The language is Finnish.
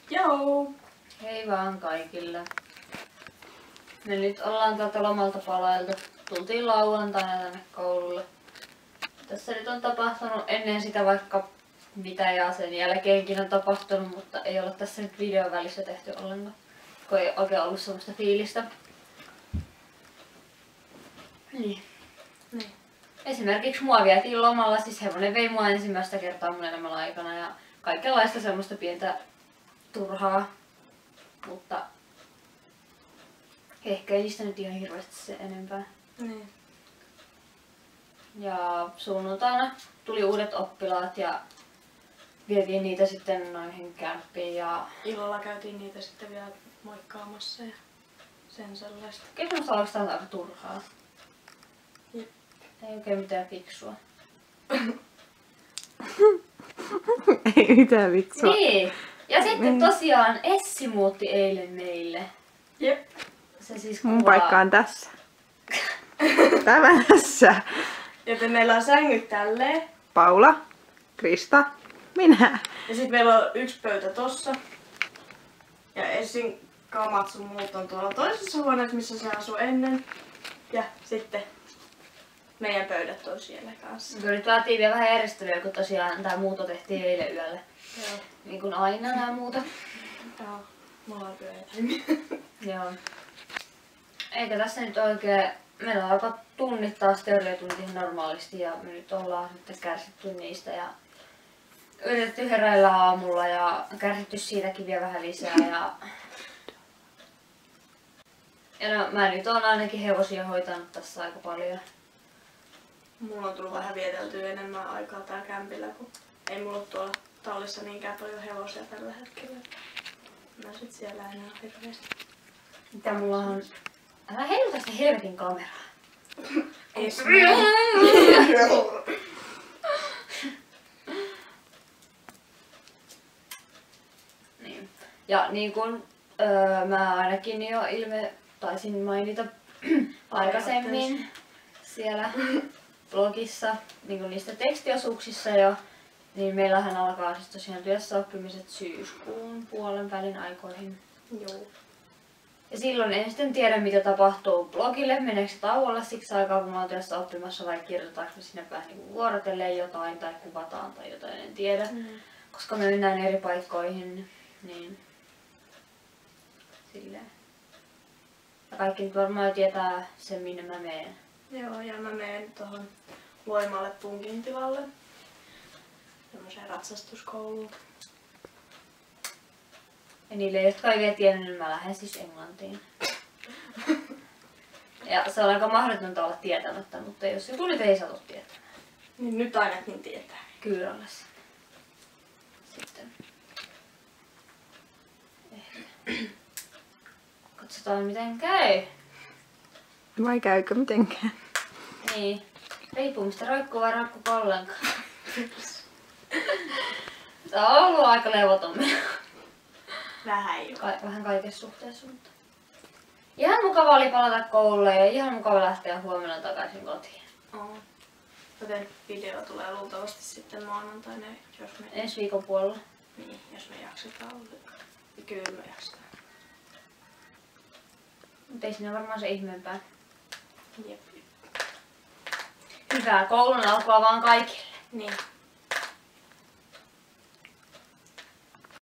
Joo! Hei vaan kaikille. Me nyt ollaan täältä lomalta palailtu. Tultiin lauantaina tänne koululle. Tässä nyt on tapahtunut ennen sitä vaikka mitä ja sen jälkeenkin on tapahtunut, mutta ei ole tässä nyt videon välissä tehty ollenkaan. Kun ei oikein ollut semmoista fiilistä. Niin. Esimerkiksi mua vietiin lomalla, siis hevonen vei mua ensimmäistä kertaa mun elämän aikana ja kaikenlaista semmoista pientä turhaa, mutta ehkä ei niistä nyt ihan hirveästi se enempää. Niin. Ja sunnuntaina tuli uudet oppilaat ja vietiin niitä sitten noihin kämppiin ja Illalla käytiin niitä sitten vielä moikkaamassa ja sen sellaista. kyllä semmoista oikeastaan aika turhaa. Jep. Ei oikein mitään fiksua. Ei mitään viksua. Niin! Ja sitten tosiaan Essi muutti eilen meille. Jep. Se siis Mun paikka on tässä. Tämä tässä. Joten meillä on sängyt tälleen. Paula, Krista, minä. Ja sitten meillä on yksi pöytä tossa. Ja Essin kamat sun muut on tuolla toisessa huoneessa, missä se asui ennen. Ja sitten meidän pöydät on siellä kanssa. Nyt vaatii vielä vähän järjestelyä, kun tosiaan tää muuto tehtiin eilen yöllä. Joo. Niin kuin aina nää muuta. Joo. Mulla on työeläimiä. Joo. Eikä tässä nyt oikein... Meillä alkoi tunnit taas teoriatunnit ihan normaalisti ja me nyt ollaan sitten kärsitty niistä ja yritetty heräillä aamulla ja kärsitty siitäkin vielä vähän lisää ja no, mä nyt oon ainakin hevosia hoitanut tässä aika paljon. Mulla on tullut vähän vieteltyä enemmän aikaa täällä kämpillä, kun ei mulla ole tuolla tallissa niinkään paljon hevosia tällä hetkellä. Mä sit siellä enää hirveästi. Mitä mulla on... Älä heiluta sitä helvetin kameraa. Niin. Ja niin kun mä ainakin jo taisin mainita aikaisemmin siellä blogissa niin kun niistä tekstiosuuksissa jo, niin meillähän alkaa siis tosiaan työssäoppimiset syyskuun puolen välin aikoihin. Joo. Ja silloin en sitten tiedä mitä tapahtuu blogille, meneekö se tauolle siksi aikaa kun mä oon työssä oppimassa vai kirjoitetaanko me sinne vähän niin vuorotelleen jotain tai kuvataan tai jotain, en tiedä. Koska me mennään eri paikkoihin, niin silleen. Ja kaikki nyt varmaan jo tietää sen minne mä menen. Joo, ja mä menen tuohon Loimaalle Punkin tilalle. Tämmöiseen ratsastuskouluun. Ja niille, jotka ei vielä tiennyt, niin mä lähden siis Englantiin. Ja se on aika mahdotonta olla tietämättä, mutta jos joku nyt ei satu tietämään. Niin nyt ainakin tietää. Kyyrällässä. Sitten. Ehkä. Katsotaan miten käy. Vai käykö mitenkään? Niin. Riippuu mistä roikkuu vai roikkuuko ollenkaan. Se on ollut aika levoton. Vähän jo. Vähän kaikessa suhteessa, mutta... Ihan mukava oli palata koululle ja ihan mukava lähteä huomenna takaisin kotiin. Joten video tulee luultavasti sitten maanantaina, jos me... Ensi viikon puolella. Niin, jos me jaksetaan ollenkaan. Ja kyllä me jaksetaan. Mutta ei siinä varmaan se ihmeempää. Jep. Hyvää koulun alkua vaan kaikille. Niin.